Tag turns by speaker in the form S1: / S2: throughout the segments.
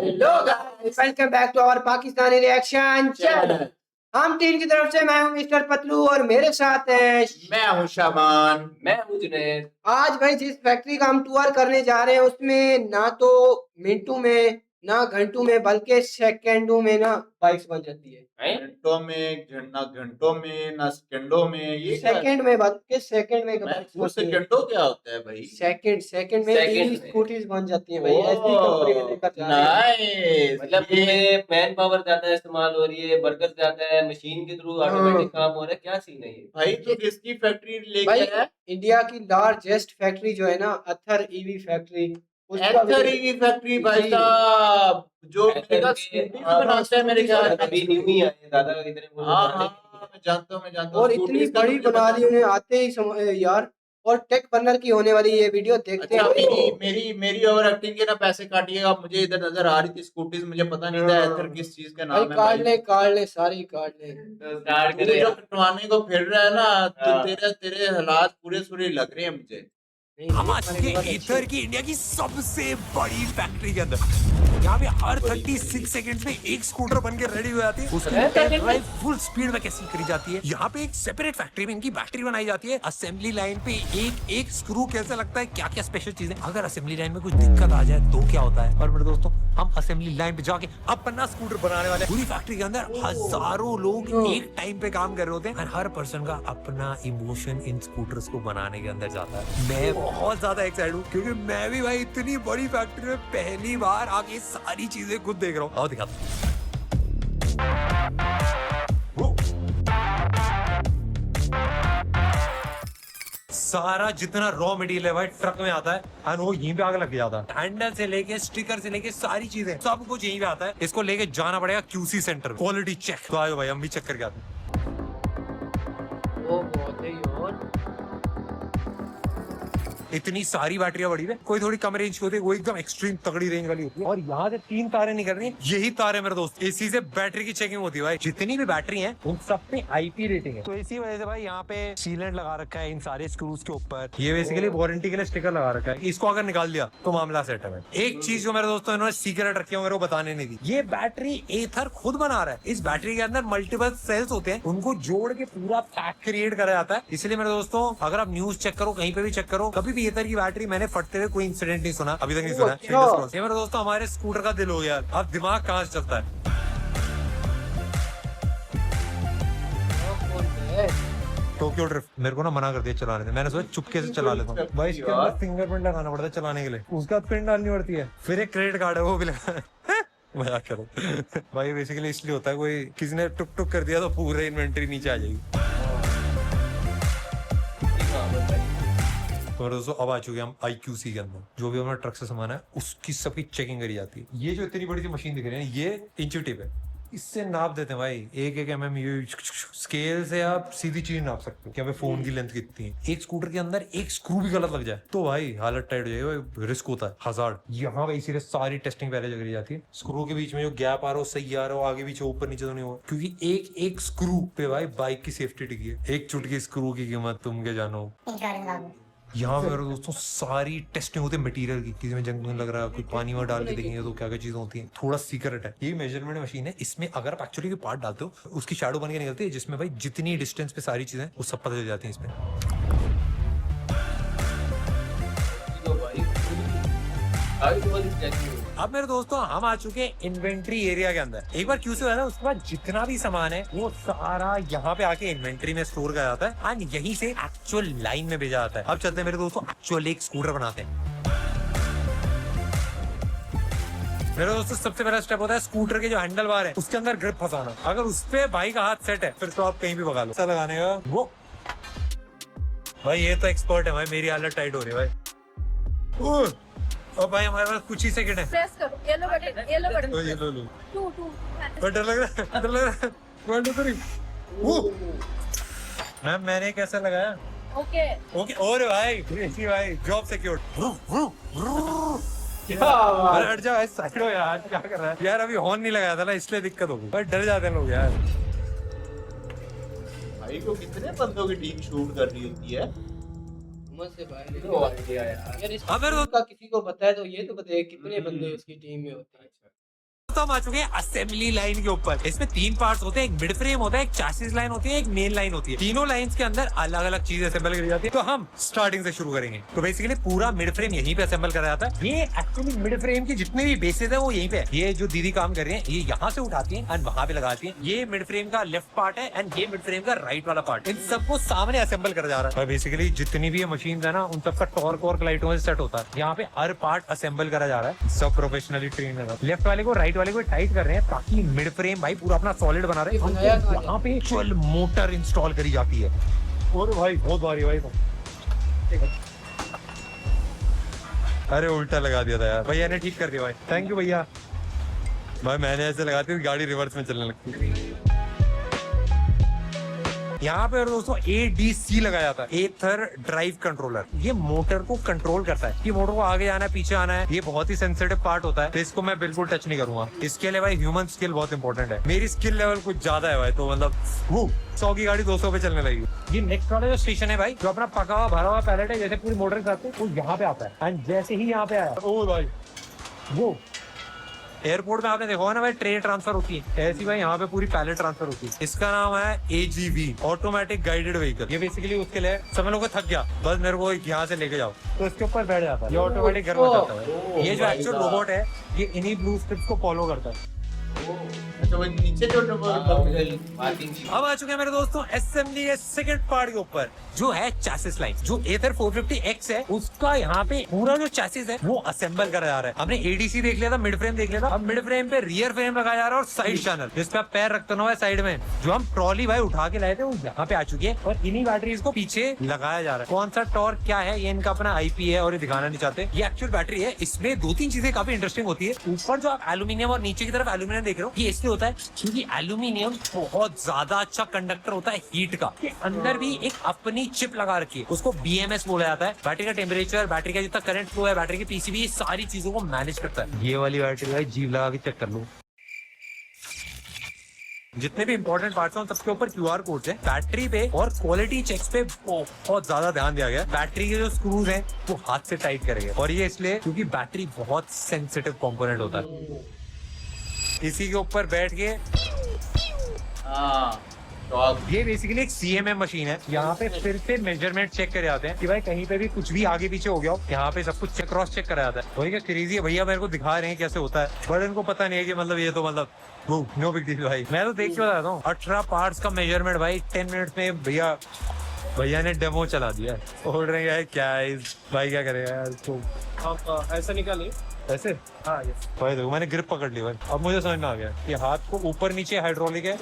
S1: Hello guys, welcome back to our Pakistani reaction channel. हम team की तरफ से मैं हूं मिस्टर पतलू और मेरे साथ है
S2: मैं हूं शाबान।
S3: मैं हूं जुनैद।
S1: आज भाई जिस फैक्ट्री का हम टूर करने जा रहे हैं उसमें ना तो मिनटों में ना घंटों में बल्कि सेकंडों में ना बाइक्स बन जाती है।
S2: घंटों में ना घंटों में ना सेकंडों में, ये
S1: सेकंड में बल्कि सेकंड में
S2: वो सेकंडों क्या होता है भाई?
S1: सेकंड में
S3: सेकंड
S1: ई
S3: में।
S1: स्कूटीज बन जाती है भाई। ऐसी कंपनी में लेकर जा रहे हैं।
S2: नाइस।
S3: मतलब इसमें मैन पावर ज्यादा इस्तेमाल हो रही है, वर्कर ज्यादा है, मशीन के थ्रू ऑटोमेटिक काम हो रहा है। क्या सीन है ये
S2: भाई तो किसकी फैक्ट्री लेके
S1: भाई
S2: आया?
S1: इंडिया की लार्जेस्ट फैक्ट्री जो है ना अथर ईवी फैक्ट्री, उसका
S2: एथर ईवी फैक्ट्री भाई
S1: जी।
S2: साहब, जो
S3: एथर
S2: मेगा
S3: के-
S2: स्कूटी
S3: हाँ,
S2: बनाते हैं मेरे ख्याल में।
S3: अभी न्यू ही आए ज्यादा इतने वो
S2: हाँ
S3: बनाने
S2: हाँ, मैं जानता हूँ
S1: और इतनी
S2: स्कूटीज का तो
S1: बड़ी
S2: मुझे
S1: बना
S2: पता
S1: दी
S2: है।
S1: उन्हें आते ही यार। और टेक बर्नर की होने वाली ये वीडियो देखते
S2: अच्छा,
S1: हैं।
S2: मेरी ओवर एक्टिंग के ना पैसे काटिएगा। मुझे इधर नजर आ रही थी स्कूटीज, मुझे पता नहीं था एथर किस चीज का
S1: भाई
S2: नाम है भाई।
S1: काट ले सारी काट ले।
S3: तो स्टार्ट
S2: तू
S3: करें
S2: जो
S3: यार।
S2: कटवाने को फिर रहा है ना, तो
S3: हाँ।
S2: तेरे हालात पूरे सूरे लग रहे हैं मुझे।
S4: हम आ चुके हैं ईथर की इंडिया की सबसे बड़ी फैक्ट्री के अंदर। यहाँ पे हर 36 सेकंड्स में एक स्कूटर बन के रेडी हो जाती है। उसकी टेस्ट ड्राइव फुल स्पीड में कैसे करी जाती है। यहाँ पे एक सेपरेट फैक्ट्री में इनकी बैटरी बनाई जाती है। असेंबली लाइन पे एक एक स्क्रू कैसे लगता है, क्या क्या स्पेशल चीजें। अगर असेंबली लाइन में कुछ दिक्कत आ जाए तो क्या होता है। और मेरे दोस्तों, हम असेंबली लाइन पे जाके अपना स्कूटर बनाने वाले। पूरी फैक्ट्री के अंदर हजारों लोग एक टाइम पे काम कर रहे होते हैं और हर पर्सन का अपना इमोशन इन स्कूटर्स को बनाने के अंदर जाता है। मैं बहुत ज्यादा एक्साइटेड हूँ क्योंकि मैं भी भाई इतनी बड़ी फैक्ट्री में पहली बार आके सारी चीजें खुद देख रहा हूँ। आओ दिखाता हूँ। सारा जितना रॉ मटेरियल है भाई ट्रक में आता है और वो यहीं पे आगे लग जाता है। हैंडल से लेके स्टिकर से लेके सारी चीजें सब कुछ यहीं पे आता है। इसको लेके जाना पड़ेगा क्यूसी सेंटर, क्वालिटी चेक। तो आयो भाई, हम भी चेक करके आते हैं।
S1: वो बहुत है यार।
S4: इतनी सारी बैटरियां बड़ी है, कोई थोड़ी कम रेंज की होती है, वो एकदम एक्सट्रीम तगड़ी रेंज वाली होती है। और यहाँ से 3 तारें निकल रही हैं, यही तार है मेरे दोस्त। इसी से बैटरी की चेकिंग होती है भाई। जितनी भी बैटरी हैं उन सब पे आईपी रेटिंग है। तो इसी वजह से भाई यहाँ पे सीलेंट लगा रखा है इन सारे स्क्रूज के ऊपर। ये बेसिकली वारंटी के लिए स्टिकर लगा रखा है। इसको अगर निकाल दिया तो मामला सेट है भाई। एक चीज जो मेरे दोस्तों इन्होंने सीक्रेट रखी है मेरे को बताने नहीं दी, ये बैटरी एथर खुद बना रहा है। इस बैटरी के अंदर मल्टीपल सेल्स होते हैं, उनको जोड़ के पूरा पैक क्रिएट करा जाता है। इसलिए मेरे दोस्तों, अगर आप न्यूज चेक करो, कहीं पे भी चेक करो, कभी भी एथर की बैटरी मैंने फटते हुए कोई इंसिडेंट नहीं सुना, अभी तक नहीं सुना। ये मेरे दोस्तों हमारे स्कूटर का दिल हो गया। अब दिमाग कहाँ से चलता है। टोक्यो ड्रिफ्ट मेरे को ना मना कर दिया चलाने से। मैंने सोचा चुपके से चला लेता हूँ भाई। इसके अंदर फिंगरप्रिंट लगाना पड़ता है चलाने के लिए, उसका पिन डालनी पड़ती है, फिर एक क्रेडिट कार्ड है वो भी लगा। मजाक करो भाई। बेसिकली इसलिए होता है, कोई किसी ने टुक टुक कर दिया तो पूरे इन्वेंटरी नीचे आ जाएगी। तो दोस्तों अब आ चुके हम IQC के अंदर। जो भी हमारा ट्रक से सामान है उसकी सबकी चेकिंग करी जाती है। ये जो इतनी बड़ी सी मशीन दिख रही है, ये इंची टिप है, इससे नाप देते हैं भाई। एक एक mm ये स्केल से आप सीधी चीज नाप सकते हो कि हमें फोन की लेंथ कितनी है। एक स्कूटर के अंदर एक स्क्रू भी गलत लग जाए तो भाई हालत टाइट हो जाएगी, रिस्क होता है, हजार्ड। यहाँ पे इसीलिए सारी टेस्टिंग पहले करी जाती है। स्क्रू के बीच में जो गैप आ रहा हो सही आ रहा हो, आगे पीछे ऊपर नीचे तो नहीं हो, क्योंकि एक एक स्क्रू पे भाई बाइक की सेफ्टी टिकी है। एक चुटकी स्क्रू की कीमत तुम क्या जानो। यहाँ पे मेरे दोस्तों सारी टेस्टिंग होती है मटेरियल की। किसी में जंग लग रहा है, कोई पानी में डाल के देखेंगे तो क्या क्या चीजें होती हैं। थोड़ा सीक्रेट है। ये मेजरमेंट मशीन है, इसमें अगर आप एक्चुअली के पार्ट डालते हो उसकी शैडो बन के निकलती है, जिसमें भाई जितनी डिस्टेंस पे सारी चीजें वो सब पता चल जाती हैं इसमें। अब मेरे दोस्तों हम आ चुके हैं इन्वेंट्री एरिया के अंदर। एक बार क्यू से है ना, उसके बाद जितना भी सामान है वो सारा यहाँ पे आके इन्वेंट्री में स्टोर किया जाता है और यहीं से एक्चुअल लाइन में भेजा जाता है। अब चलते हैं मेरे दोस्तों, एक्चुअल एक स्कूटर बनाते हैं। मेरे दोस्तों सबसे पहला स्टेप होता है स्कूटर के जो हैंडल बार है उसके अंदर ग्रिप फंसाना। अगर उस पे भाई का हाथ सेट है फिर तो आप कहीं भी भगा लो। ऐसा लगाने का वो भाई, ये तो एक्सपर्ट है भाई। मेरी हालत टाइट हो रही है भाई। और भाई हमारे पास कुछ ही सेकंड है।
S5: प्रेस करो येलो बटन, येलो बटन।
S4: ये लो लो।
S5: 2
S4: डर लग रहा है, डर लग रहा है। 1 2 3 मैम मैंने कैसा लगाया?
S5: Okay
S4: okay. और भाई भाई जॉब सिक्योर्ड।
S1: क्या
S4: हट जाओ, साइड हो यार, क्या कर रहा है यार। अभी हॉर्न नहीं लगाया था ना, इसलिए दिक्कत होगी भाई। डर जाते हैं लोग यार।
S2: भाई को कितने बंदों की टीम शूट कर रही होती है?
S1: से बाहर
S3: यार
S1: यार, इसका किसी को पता है तो ये तो बताइए कितने बंदे उसकी टीम में होते हैं।
S4: तो हम आ चुके हैं असेंबली लाइन के ऊपर। इसमें 3 पार्ट्स होते हैं, एक मिड फ्रेम होता है, एक चैसिस लाइन होती है, एक मेन लाइन होती है। तीनों लाइंस के अंदर अलग अलग चीज असेंबल करी जाती है। तो हम स्टार्टिंग से शुरू करेंगे। तो बेसिकली पूरा मिड फ्रेम यहीं पे असेंबल करा जाता है। ये एक्चुअली मिड फ्रेम की जितने भी बेसिस है वो यहीं पे है। ये जो दीदी काम कर रही है ये यहाँ से उठाती है एंड वहां पे लगाती है। ये मिड फ्रेम का लेफ्ट पार्ट है एंड ये मिड फ्रेम का राइट वाला पार्ट। इन सबको सामने असेंबल करा जा रहा है। बेसिकली जितनी भी मशीन है ना उन सबका टॉर्क और लाइटों से सेट होता है। यहाँ पे हर पार्ट असेंबल करा जा रहा है। सब प्रोफेशनली ट्रेन है। लेफ्ट वाले को राइट वाले को टाइट कर रहे हैं ताकि मिड फ्रेम भाई पूरा अपना सॉलिड बना रहे हैं। यहाँ पे एक्चुअल मोटर इंस्टॉल करी जाती है। और भाई बहुत भारी भाई। अरे उल्टा लगा दिया था यार, भैया ने ठीक कर दिया भाई। थैंक यू भैया। भाई मैंने ऐसे लगाती हूँ गाड़ी रिवर्स में चलने लगती है। यहाँ पे दोस्तों ADC लगाया था, एथर ड्राइव कंट्रोलर। ये मोटर को कंट्रोल करता है कि मोटर को आगे आना है पीछे आना है। ये बहुत ही सेंसिटिव पार्ट होता है तो इसको मैं बिल्कुल टच नहीं करूंगा। इसके लिए भाई ह्यूमन स्किल बहुत इंपॉर्टेंट है। मेरी स्किल लेवल कुछ ज्यादा है भाई, तो मतलब 100 की गाड़ी 200 पे चलने लगेगी। ये नेक्स्ट वाला जो स्टेशन है भाई, जो अपना पका हुआ भरा हुआ पैलेट है जैसे पूरी मोटर के साथ, वो यहाँ पे आता है। एंड जैसे ही यहाँ पे आया ओ भाई वो एयरपोर्ट में आपने देखा ना भाई ट्रेन ट्रांसफर होती है, ऐसी भाई यहाँ पे पूरी पैलेट ट्रांसफर होती है। इसका नाम है AGV, ऑटोमेटिक गाइडेड व्हीकल। ये बेसिकली उसके लिए सब लोगों को थक गया बस मेरे को यहाँ से लेके जाओ तो इसके ऊपर बैठ जाता है। ये ऑटोमेटिक घर में जाता है। ये जो एक्चुअल रोबोट है ये इन्हीं ब्लू स्ट्रिप्स को फॉलो करता है।
S2: अच्छा वो नीचे जो
S4: अब आ चुके हैं मेरे दोस्तों असेंबली के सेकंड पार्ट के ऊपर, जो है चैसिस लाइन। जो एथर 450X है उसका यहाँ पे पूरा जो चैसिस है वो असेंबल करा जा रहा है। हमने ADC देख लिया था, मिड फ्रेम देख लिया था। अब मिड फ्रेम पे रियर फ्रेम लगाया जा रहा है और साइड चैनल जिसपे आप पैर रखते हो साइड में। जो हम ट्रॉली भाई उठा के लाए थे वो यहाँ पे आ चुकी है और इन्हीं बैटरीज को पीछे लगाया जा रहा है। कौन सा टॉर्क क्या है ये इनका अपना IP है और ये दिखाना नहीं चाहते। ये एक्चुअल बैटरी है। इसमें 2-3 चीजें काफी इंटरेस्टिंग होती है। ऊपर जो आप एल्यूमिनियम और नीचे की तरफ एल्यूमिनियम देख रहे हो ये इसलिए होता है क्योंकि एल्यूमिनियम बहुत ज्यादा अच्छा कंडक्टर होता है हीट का। अंदर भी एक अपनी चिप लगा रखी है, उसको BMS बोला जाता है। बैटरी का टेम्परेचर, बैटरी का जितना करंट फ्लो है, बैटरी की PCB, ये सारी चीजों को मैनेज करता है। ये वाली बैटरी भाई जीव लगा के चेक कर लो। जितने भी इंपॉर्टेंट पार्ट्स हैं सबके ऊपर QR कोड्स हैं। बैटरी पे और क्वालिटी चेक्स पे बहुत ज्यादा ध्यान दिया गया। बैटरी के जो स्क्रूज हैं वो हाथ से टाइट करेंगे और ये इसलिए क्योंकि बैटरी बहुत सेंसिटिव कंपोनेंट होता है। इसी के ऊपर बैठ के ये बेसिकली एक CMM मशीन है। यहाँ पे फिर से मेजरमेंट चेक करे जाते हैं कि भाई कहीं पे भी कुछ भी आगे पीछे हो गया हो। यहाँ पे सब कुछ क्रॉस चेक करा जाता है। वही क्या क्रेजी है भैया, मेरे को दिखा रहे हैं कैसे होता है बट इनको पता नहीं है कि मतलब ये तो मतलब नो बिग डील भाई। मैं तो देख के बताता हूँ 18 पार्ट्स का मेजरमेंट भाई 10 मिनट्स में भैया ने डेमो चला दिया। बोल रहे हैं क्या है भाई, क्या करेगा यार। तो
S6: ऐसा निकालिए
S4: ऐसे
S6: हाँ ये
S4: भाई देखो मैंने ग्रिप पकड़ ली भाई। अब मुझे समझ में आ गया कि हाथ को ऊपर नीचे हाइड्रोलिक है।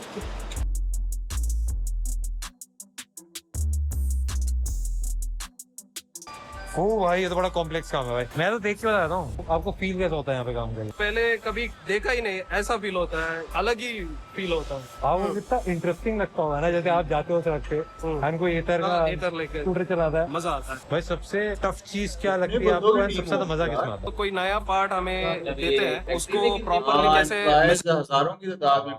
S4: ओ भाई ये तो बड़ा कॉम्प्लेक्स काम है भाई। मैं तो देख के बताता हूँ। आपको फील कैसा होता है यहाँ पे काम करके?
S6: पहले कभी देखा ही नहीं, ऐसा फील होता है, अलग ही फील होता है।
S4: आपको कितना इंटरेस्टिंग लगता होगा ना जैसे आप जाते हो सड़क पे और कोई एथर का
S6: इधर लेके
S4: स्कूटर चलाता है,
S6: मजा आता है।
S4: भाई सबसे टफ चीज क्या लगती है आपको? सबसे ज्यादा मजा किसमें आता
S6: तो
S4: है?
S6: कोई नया पार्ट हमें देते हैं उसको
S3: हाँ,
S6: प्रॉपरली कैसे
S2: हजारों की तादाद में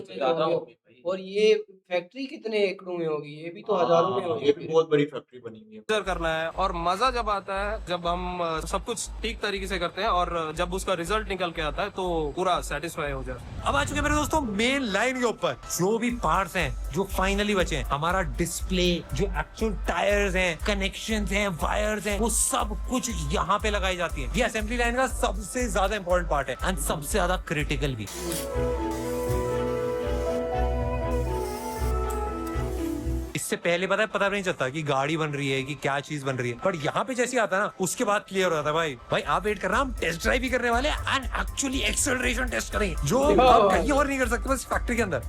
S3: ज्यादा होगी भाई।
S1: और ये फैक्ट्री कितने एकड़ों में होगी? ये भी तो हजारों में होगी।
S2: ये भी बहुत बड़ी फैक्ट्री बनी हुई है।
S6: मेजर करना है। और मजा जब आता है जब हम सब कुछ ठीक तरीके से करते हैं और जब उसका रिजल्ट निकल के आता है तो पूरा सेटिस्फाई हो जाता है।
S4: अब आ चुके मेरे दोस्तों मेन लाइन के ऊपर। जो भी पार्ट्स हैं जो फाइनली बचे हैं, हमारा डिस्प्ले, जो एक्चुअल टायर्स हैं, कनेक्शंस हैं, वायर्स हैं, वो सब कुछ यहाँ पे लगाई जाती है। ये असेंबली लाइन का सबसे ज्यादा इंपॉर्टेंट पार्ट है एंड सबसे ज्यादा क्रिटिकल भी। इससे पहले पता नहीं चलता कि गाड़ी बन रही है कि क्या चीज बन रही है, बट यहाँ पे जैसे आता है ना उसके बाद क्लियर हो जाता है। भाई आप वेट कर रहे हैं, हम टेस्ट ड्राइव भी करने वाले हैं एंड एक्चुअली एक्सेलरेशन टेस्ट करेंगे जो आप कहीं और नहीं कर सकते बस फैक्ट्री के अंदर।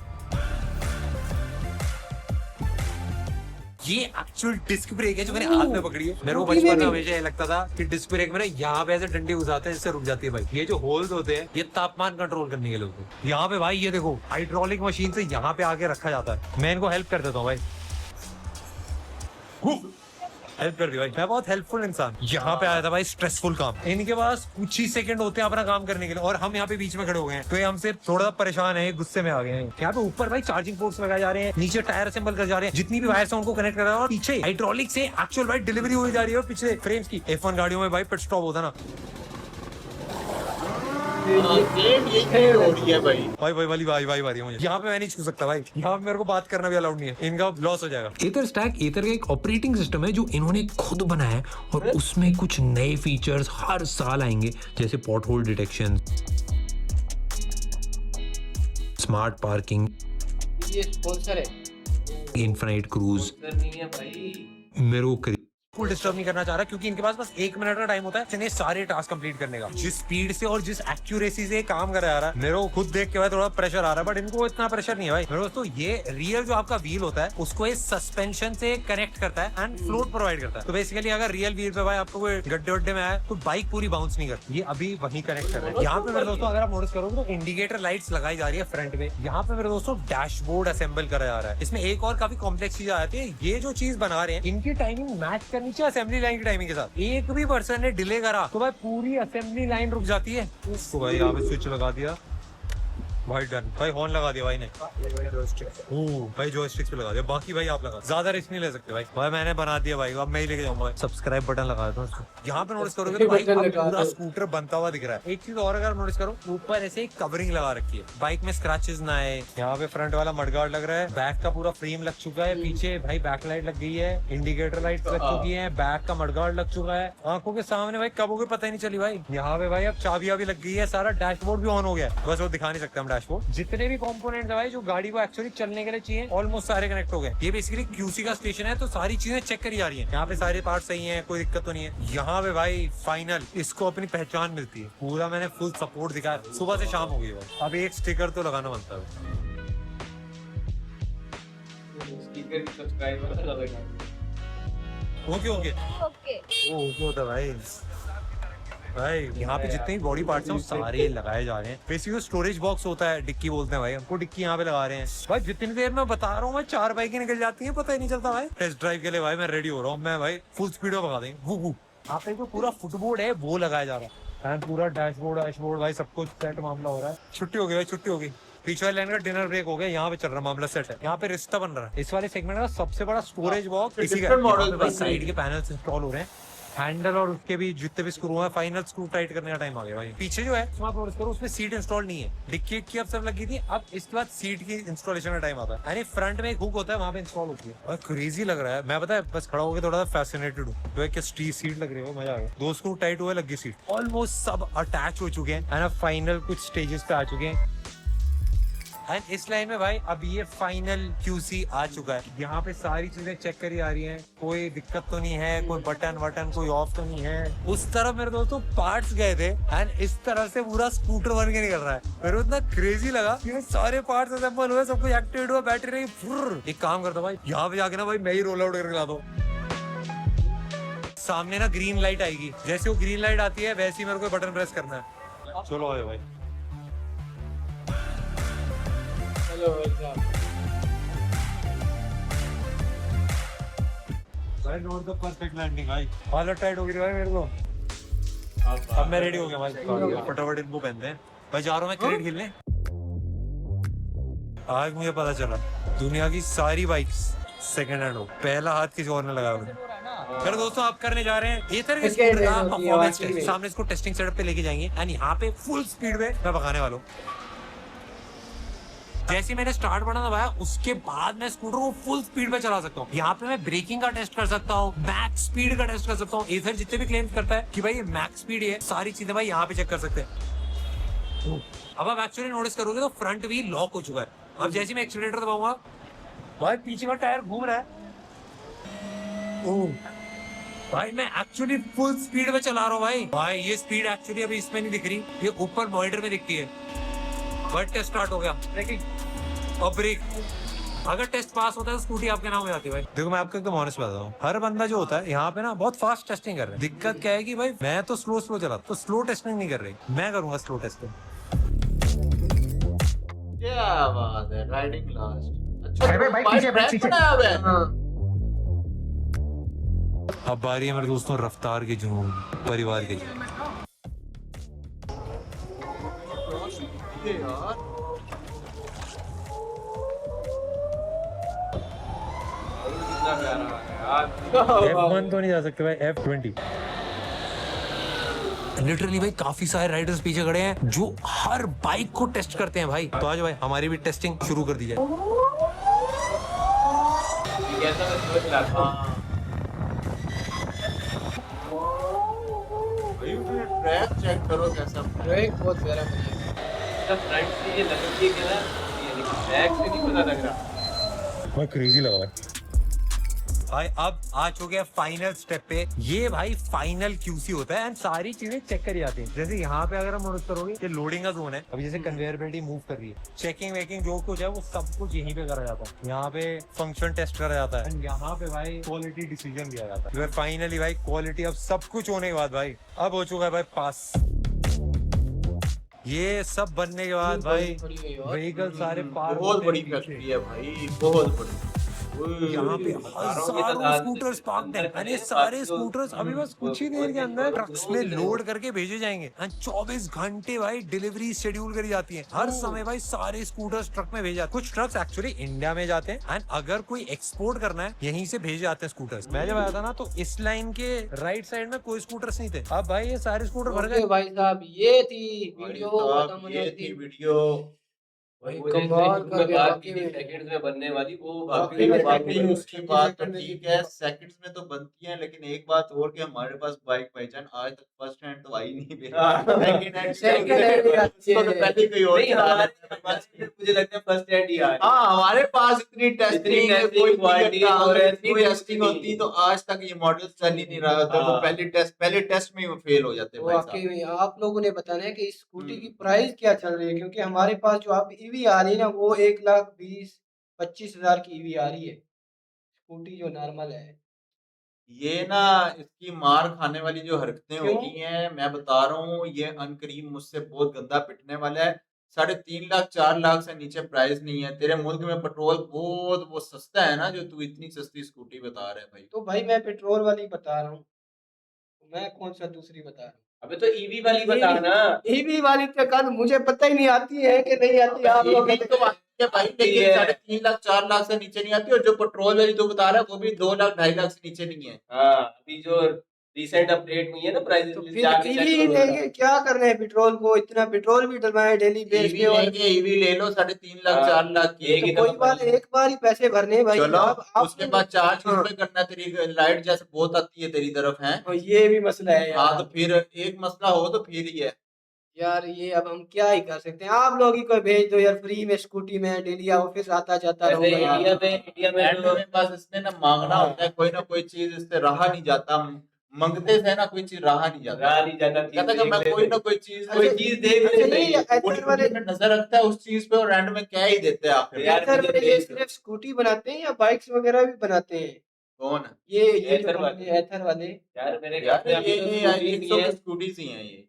S4: ये एक्चुअल डिस्क ब्रेक है जो मैंने हाथ में पकड़ी है। मेरे को बचपन में हमेशा ये लगता था कि डिस्क ब्रेक में यहाँ पे ऐसे डंडे घुसाते हैं जिससे रुक जाती है भाई। ये जो होल्स होते हैं ये तापमान कंट्रोल करने के लिए होते हैं। यहाँ पे भाई ये देखो हाइड्रोलिक मशीन से यहाँ पे आके रखा जाता है। मैं इनको हेल्प कर देता हूँ भाई, हेल्प कर दी भाई। मैं बहुत हेल्पफुल इंसान। यहाँ पे आया था भाई स्ट्रेसफुल काम। इनके पास कुछ ही सेकंड होते हैं अपना काम करने के लिए और हम यहाँ पे बीच में खड़े हो गए हैं तो ये हमसे थोड़ा परेशान है, गुस्से में आ गए हैं। यहाँ पे ऊपर भाई चार्जिंग पोर्ट्स लगाए जा रहे हैं, नीचे टायर असेंबल कर जा रहे हैं, जितनी भी वायर्स हैं उनको कनेक्ट कर रहा है और पीछे हाइड्रोलिक से एक्चुअल भाई डिलीवरी हुई जा रही है। पीछे फ्रेम्स की F1 गाड़ियों में भाई पिट स्टॉप होता ना,
S2: गेम ये खेल हो रही है भाई।
S4: भाई वाली आ रही है मुझे। यहाँ पे मैं नहीं छू सकता भाई, यहाँ पे मेरे को बात करना भी अलाउड नहीं है, इनका लॉस हो जाएगा। एथर स्टैक एथर का एक ऑपरेटिंग सिस्टम है जो इन्होंने खुद बनाया है और उसमें कुछ नए फीचर्स हर साल आएंगे, जैसे pothole detection, smart parking,
S1: ये स्पॉन्सर है।
S4: Infinite cruise.
S3: स्पॉन्सर नहीं है भाई।
S4: मेरे को फुल डिस्टर्ब नहीं करना चाह रहा क्योंकि इनके पास बस 1 मिनट का टाइम होता है इतने सारे टास्क कंप्लीट करने का। जिस स्पीड से और जिस एक्यूरेसी से काम कर रहा है, मेरे को खुद देख के भाई थोड़ा प्रेशर आ रहा है, बट इनको इतना प्रेशर नहीं है भाई। मेरे दोस्तों ये रियल जो आपका व्हील होता है उसको ये सस्पेंशन से कनेक्ट करता है एंड फ्लोट प्रोवाइड करता है। तो बेसिकली अगर रियल व्हील पे भाई आपको कोई गड्ढे वड्ढे में आया तो बाइक पूरी बाउंस नहीं करती, ये अभी वही कनेक्ट कर रहे हैं। यहाँ पे मेरे दोस्तों अगर आप नोटिस करोगे तो इंडिकेटर लाइट्स लगाई जा रही है फ्रंट में। यहाँ पे मेरे दोस्तों डैशबोर्ड असेंबल करा जा रहा है। इसमें एक और काफी कॉम्प्लेक्स चीज आती है, ये जो चीज बना रहे हैं इनकी टाइमिंग मैच करनी चाहिए असेंबली लाइन टाइमिंग के साथ। एक भी पर्सन ने डिले करा तो भाई पूरी असेंबली लाइन रुक जाती है। तो भाई यहाँ पे स्विच लगा दिया भाई, डन भाई, हॉर्न लगा दिया भाई ने, भाई जॉयस्टिक्स पे लगा दिया, बाकी भाई आप लगा, ज्यादा रिस्क नहीं ले सकते भाई। भाई मैंने बना दिया भाई, अब मैं ही लेके जाऊंगा। सब्सक्राइब बटन लगा दो। यहाँ पे नोटिस करोगे तो भाई पूरा स्कूटर बनता हुआ दिख रहा है। एक चीज और अगर नोटिस करो, ऊपर ऐसे एक कवरिंग लगा रखी है, बाइक में स्क्रैचेस ना आए। यहाँ पे फ्रंट वाला मडगार्ड लग रहा है, बैक का पूरा फ्रेम लग चुका है, पीछे भाई बैक लाइट लग गई है, इंडिकेटर लाइट लग चुकी है, बैक का मडगार्ड लग चुका है, आंखों के सामने भाई कब हो गई पता ही नहीं चली भाई। यहाँ पे भाई अब चाबियां भी लग गई है, सारा डैशबोर्ड भी ऑन हो गया, बस वो दिखा नहीं सकते हम डैशबोर्ड। जितने भी कंपोनेंट्स है भाई जो गाड़ी को एक्चुअली चलने के लिए चाहिए ऑलमोस्ट सारे कनेक्ट हो गए। ये बेसिकली क्यूसी का स्टेशन है, तो सारी चीजें चेक करी जा रही हैं। यहाँ पे सारे पार्ट सही हैं, कोई दिक्कत तो नहीं है। यहाँ पे भाई फाइनल इसको अपनी पहचान मिलती है, पूरा मैंने फुल सपोर्ट दिखाया। सुबह से शाम हो गई भाई, अब एक स्टिकर तो लगाना बनता है।
S3: स्पीकर की सब्सक्राइबर लगेगा।
S4: ओके
S5: ओके
S4: ओके होता भाई। भाई यहाँ पे जितने भी बॉडी पार्ट्स हैं वो सारे लगाए जा रहे हैं। बेसिकली स्टोरेज बॉक्स होता है, डिक्की बोलते हैं भाई, हमको डिक्की यहाँ पे लगा रहे हैं। भाई जितनी देर में बता रहा हूँ मैं 4 बाइकें निकल जाती हैं, पता ही नहीं चलता भाई। टेस्ट ड्राइव के लिए भाई मैं रेडी हो रहा हूँ, मैं भाई फुल स्पीड में भगा देंगे। यहाँ पे जो पूरा फुटबोर्ड है वो लगाया जा रहा है, पूरा डैशबोर्ड भाई सब कुछ सेट मामला हो रहा है। छुट्टी हो गई भाई, छुट्टी हो गई। पीछे वाले लाइन का डिनर ब्रेक हो गया, यहाँ पे चल रहा मामला सेट है। यहाँ पे रिश्ता बन रहा है। इस वाले सेगमेंट का सबसे बड़ा स्टोरेज बॉक्स इसी का है। साइड के पैनल्स इंस्टॉल हो रहे हैं, हैंडल और उसके भी जितने भी स्क्रू हैं, फाइनल स्क्रू टाइट करने का टाइम आ गया भाई। पीछे जो है उसमें सीट इंस्टॉल नहीं है, डिक्की की अब सब लगी थी, अब इसके बाद सीट की इंस्टॉलेशन का टाइम आता है। यानी फ्रंट में एक हुक होता है, वहां पे इंस्टॉल होती है। और क्रेजी लग रहा है, मैं पता है बस खड़ा होकर थोड़ा सा फैसिनेटेड हूँ। तो क्या सीट लग रही है, मजा आ गया। 2 स्क्रू टाइट हुए, लगी सीट, ऑलमोस्ट सब अटैच हो चुके हैं एंड फाइनल कुछ स्टेजेस पे आ चुके हैं। एंड इस लाइन में भाई अब ये फाइनल QC आ चुका है। यहाँ पे सारी चीजें चेक करी जा रही हैं, कोई दिक्कत तो नहीं है, कोई बटन कोई ऑफ तो नहीं है। उस तरफ मेरे दोस्तों पार्ट्स गए थे एंड इस तरह से पूरा स्कूटर बन के निकल रहा है। मेरे को इतना क्रेजी लगा कि सारे पार्ट्स असेंबल हुए, सब कुछ एक्टिवेट हुआ, बैटरी रही। एक काम करता भाई, यहाँ पे जाके ना भाई मैं ही रोल आउट करके ला दो। सामने ना ग्रीन लाइट आएगी, जैसे वो ग्रीन लाइट आती है वैसे ही मेरे को बटन प्रेस करना है। चलो आए भाई। भाई नोट द परफेक्ट लैंडिंग भाई, हालत टाइट हो गई भाई मेरे को। अब मैं रेडी हो गया भाई, फटाफट इनको पहनते हैं भाई। जा रहा हूँ मैं क्रिकेट खेलने। आज मुझे पता चला दुनिया की सारी बाइक्स सेकंड हैंड हो, पहला हाथ किसी और ने लगाया हुआ। चलो दोस्तों आप करने जा रहे हैं एथर के स्कूटर का परफॉर्मेंस टेस्ट। सामने इसको टेस्टिंग सेटअप पे लेके जाएंगे एंड यहाँ पे फुल स्पीड में मैं भगाने वाला हूँ। जैसे मैंने स्टार्ट बटन दबाया उसके बाद मैं स्कूटर को फुल स्पीड में चला सकता हूँ। यहाँ पे मैं ब्रेकिंग का टेस्ट कर सकता हूँ, मैक्स स्पीड का टेस्ट कर सकता हूँ। एथर जितने भी क्लेम करता है कि भाई ये मैक्स स्पीड है, सारी चीजें भाई यहाँ पे चेक कर सकते हैं। अब आप एक्चुअली नोटिस करोगे तो फ्रंट भी लॉक हो चुका है। अब जैसे मैं एक्सीलरेटर दबाऊंगा भाई पीछे का टायर घूम रहा है। भाई मैं एक्चुअली फुल स्पीड में चला रहा हूँ भाई ये स्पीड एक्चुअली अभी इसमें नहीं दिख रही, ये ऊपर मॉनिटर में दिखती है। बट टेस्ट स्टार्ट हो गया, और ब्रेक। अगर टेस्ट पास होता है तो स्कूटी आपके नाम हो जाती है भाई। देखो मैं आपको एकदम ऑनेस्ट बताता हूँ, हर बंदा जो होता है यहाँ पे ना बहुत फास्ट टेस्टिंग कर रहे हैं। दिक्कत क्या है कि भाई मैं तो स्लो चला, तो स्लो टेस्टिंग नहीं कर रही, मैं करूंगा स्लो टेस्टिंग।
S2: क्या बात है, राइडिंग लास्ट। अच्छा
S1: भाई पीछे
S4: अब बारी है मेरे दोस्तों रफ्तार के जुनून, परिवार के जुनून। F1 तो नहीं जा सकते भाई, F20 लिटरली भाई काफी सारे राइडर्स पीछे खड़े हैं जो हर बाइक को टेस्ट करते हैं भाई। तो आज भाई हमारी भी टेस्टिंग शुरू कर दी जाए।
S3: कैसा मैं सोच रहा था
S2: भाई ट्रैक चेक करो कैसा
S1: ट्रैक बहुत प्यारा बना है।
S3: जब फ्रंट से ये लग रही है कि ना ये लेकिन बैक से नहीं पता लग रहा।
S4: भाई क्रेजी लग रहा है भाई। अब आ चुके हैं फाइनल स्टेप पे। ये भाई फाइनल क्यूसी होता है एंड सारी चीजें चेक करी जाती हैं। जैसे यहाँ पे अगर हम नोटिस करोगे ये लोडिंग का जोन है। अभी जैसे कन्वेयर बेल्ट ही मूव कर रही है, चेकिंग वेकिंग जो कुछ है वो सब कुछ यहीं पे करा जाता है। यहाँ पे फंक्शन टेस्ट करा जाता है एंड यहाँ पे भाई क्वालिटी डिसीजन लिया जाता है। फाइनली भाई क्वालिटी अब सब कुछ होने के बाद भाई अब हो चुका है भाई पास। ये सब बनने के बाद भाई व्हीकल सारे पार
S2: बहुत बड़ी फैक्ट्री है भाई, बहुत बड़ी।
S4: यहाँ पे हजारों स्कूटर्स पार्क्ड हैं। अरे सारे स्कूटर्स अभी बस कुछ ही देर के अंदर ट्रक्स में लोड करके भेजे जाएंगे एंड 24 घंटे भाई डिलीवरी शेड्यूल करी जाती है। हर समय भाई सारे स्कूटर्स ट्रक में भेजे जाते हैं। कुछ ट्रक्स एक्चुअली इंडिया में जाते हैं एंड अगर कोई एक्सपोर्ट करना है यहीं से भेजे जाते हैं स्कूटर्स। मैं जब आया था ना तो इस लाइन के राइट साइड में कोई स्कूटर्स नहीं थे। अब भाई ये सारे स्कूटर भर गए।
S1: भाई साहब ये थी वीडियो
S2: साहब,
S1: खत्म
S2: ये
S1: होने
S2: थी
S1: वाली।
S2: वीडियो।
S1: भाई
S3: वो
S1: कमाल
S3: जैसे
S1: कर
S3: में
S1: दिया
S3: बात
S1: वाकई
S3: की
S1: में।
S3: सेकंड्स में बनने वाली वो
S1: वाकई
S3: बाकी
S1: में
S3: बाकी
S1: सेकंड
S2: उसकी बात तो
S1: सेकंड
S2: ठीक है, सेकंड्स में तो बनती है, लेकिन एक बात और कि हमारे पास बाइक पहचान आज तक फर्स्ट हैंड तो आई नहीं मेरी। सेकंड हैंड
S1: सेकंड हैंड भी आती
S2: उसको तो
S1: है।
S2: पहले कोई और
S3: नहीं
S2: चला
S3: हमारे
S2: लेता है।
S3: पास मुझे लगता है फर्स्ट हैंड ही आ रही है।
S2: हाँ, हमारे पास इतनी टेस्टिंग
S3: testing,
S2: कोई
S3: quality और
S2: अगर
S3: इतनी
S2: कोई
S3: testing
S2: टेस्टिंग होती तो आज तक ये मॉडल चल ही नहीं रहा होता। वो
S3: हाँ।
S2: पहले टेस्ट में ही फेल हो जाते भाई
S1: वाकई
S2: साहब।
S1: में आप लोगों ने बताना है कि इस स्कूटी की प्राइस क्या चल रही है, क्योंकि हमारे पास जो अब ईवी आ रही है ना वो 1,20,25,000 की ईवी आ रही है, स्कूटी जो नॉर्मल है।
S2: ये ना इसकी मार खाने वाली जो हरकतें
S1: क्यों?
S2: होती हैं, मैं बता रहा हूँ, ये अनकरीम मुझसे बहुत गंदा पिटने वाला है। 3.5 लाख 4 लाख से नीचे प्राइस नहीं है। तेरे मुल्क में पेट्रोल बहुत वो सस्ता है ना, जो तू इतनी सस्ती स्कूटी बता रहा है भाई।
S1: तो भाई मैं पेट्रोल वाली बता रहा हूँ, मैं कौन सा दूसरी बता रहा हूँ।
S3: अबे तो ईवी वाली बता ना।
S1: ईवी वाली तो कल मुझे पता ही नहीं आती है कि नहीं आती। आप लोग
S2: EV तो आती है भाई, लेकिन 3.5 लाख 4 लाख से नीचे नहीं आती। और जो पेट्रोल वाली तू बता रहा है वो भी 2 लाख 2.5 लाख से नीचे नहीं है।
S3: हाँ अभी जो रिसेंट अपडेट हुई है ना प्राइस
S1: तो फिर ईवी लेंगे, क्या करना है पेट्रोल को, इतना पेट्रोल भी डलवाए डेली बेस
S2: ईवी
S1: पे। और
S2: लेंगे, ईवी ले लो 3.5 लाख
S3: हाँ,
S2: 4 लाख की।
S3: एक ही
S1: तो कोई
S3: दफा
S1: बात,
S3: बनी है।
S1: एक बार ही पैसे भरने भाई
S2: चलो
S1: साहब। आप
S2: उसके बाद चार्ज
S1: हाँ।
S2: किस पे करना है? तेरी लाइट जैसे बहुत आती है तेरी तरफ है।
S1: और ये भी मसला है
S2: हाँ,
S1: यार।
S2: तो फिर एक मसला हो तो फिर ही है।
S1: यार ये अब हम क्या ही कर सकते हैं। आप लोग ही को भेज दो यार फ्री में स्कूटी में, डेली ऑफिस आता जाता
S3: वैसे
S1: रहूंगा।
S3: इंडिया में
S2: एंड
S3: तो
S2: में बस इसने ना मांगना
S3: हाँ।
S2: होता है, कोई ना कोई चीज इससे रहा नहीं जाता। मंगते से ना कोई चीज रहा नहीं जाता।
S3: रहा नहीं जाता चीज
S2: कहता कि
S3: देख
S2: मैं
S3: लेते।
S2: कोई ना कोई चीज
S3: कोई चीज देख
S1: अच्छा,
S3: लेते
S1: ये
S3: हैं।
S1: एथर वाले
S2: में नजर रखता है उस चीज पे और एंड में क्या ही देते हैं आखिर।
S3: यार,
S1: एथर
S3: मुझे
S1: वाले ये
S3: देख-
S1: सिर्फ स्कूटी बनाते हैं या बाइक्स वगैरह भी बनाते हैं?
S2: कौन?
S1: ये
S3: एथर
S1: जो
S3: वाले।
S1: कंपनी है, एथर वाले।
S3: यार मेरे
S2: यार
S3: ख्याल से
S2: ये
S3: अभी तो स्कूटी नहीं है।
S2: स्कूटीज ही हैं ये,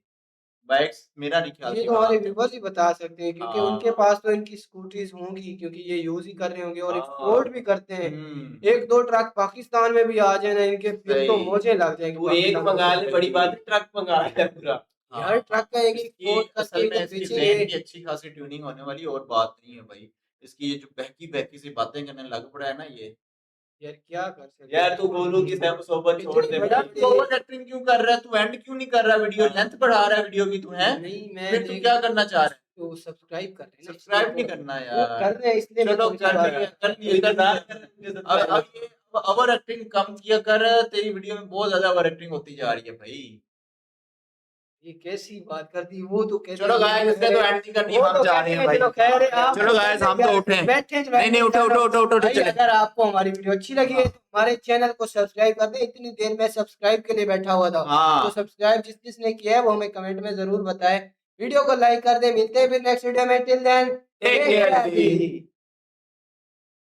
S2: बाइक्स मेरा नहीं ख्याल
S1: ये
S2: से
S1: तो हमारे
S2: बनाते।
S1: व्यूवर्स ही बता सकते हैं, क्योंकि
S2: हाँ।
S1: उनके पास तो इनकी स्कूटीज होंगी, क्योंकि ये यूज ही कर रहे होंगे और
S3: हाँ।
S1: एक्सपोर्ट भी करते हैं।
S2: हम्म,
S1: एक दो ट्रक पाकिस्तान में भी आ जाए ना इनके, फिर तो
S2: सही।
S1: मौजे लग जाएंगे।
S3: तू एक
S1: पाकिस्तान
S3: मंगा
S1: में।
S3: ले बड़ी बात है, ट्रक मंगा ले पूरा।
S1: यार ट्रक का एक
S2: इसकी
S1: एक्सपोर्ट
S2: असल में
S1: करके
S2: इसकी
S1: बेचेंगे।
S2: ब्रेन की अच्छी खासी ट्यूनिंग होने वाली और बात नहीं है भाई। इसकी ये जो बहकी बहकी सी बातें करने लग पड़ा है ना ये।
S1: यार क्या कर सकते
S3: यार
S1: हैं।
S3: तू बोलू कि सब सोबत छोड़ दे
S1: इतनी
S3: भाई।
S1: बड़ी-
S2: तू ओवर एक्टिंग क्यों कर रहा है? तू एंड क्यों नहीं कर रहा? वीडियो लेंथ बढ़ा रहा है वीडियो की तू है?
S1: नहीं मैं
S2: फिर तू
S1: देख-
S2: क्या करना चाह रहा है?
S1: तो सब्सक्राइब कर रहे हैं ना,
S2: सब्सक्राइब
S1: इसलिए
S2: नहीं
S1: तो-
S2: करना
S1: वो
S2: यार।
S1: कर रहे हैं इसलिए मैं
S2: चलो
S1: थोड़ी सी
S2: कर
S1: बात-
S2: लिए, कर लिए,
S3: कोई
S2: कर
S3: इंतजार
S2: लिए।
S3: कर मुझे तो
S2: अब ये ओवर एक्टिंग कम किया कर। तेरी वीडियो में बहुत ज्यादा ओवर एक्टिंग होती जा रही है भाई।
S1: ये कैसी बात कर दी। वो तो कहते
S2: चलो
S1: हैं-
S2: गाइस, इससे तो एंड नहीं करनी,
S1: वो
S2: हम
S1: तो
S2: जा
S1: कहते
S2: रहे हैं
S1: हैं,
S2: भाई।
S1: चलो खैर है, आप
S2: चलो गाइस, हम तो उठे।
S1: बैठे
S2: नहीं, उठो उठो उठो उठो
S1: भाई,
S2: चले।
S1: अगर आपको हमारी वीडियो अच्छी लगी है तो हमारे चैनल को सब्सक्राइब कर दें। इतनी देर में सब्सक्राइब के लिए बैठा हुआ था।
S2: हाँ।
S1: तो सब्सक्राइब जिस जिसने किया है वो हमें कमेंट में जरूर बताएं। वीडियो को लाइक कर दें। मिलते हैं फिर नेक्स्ट वीडियो में। टिल देन
S2: Take care, जी।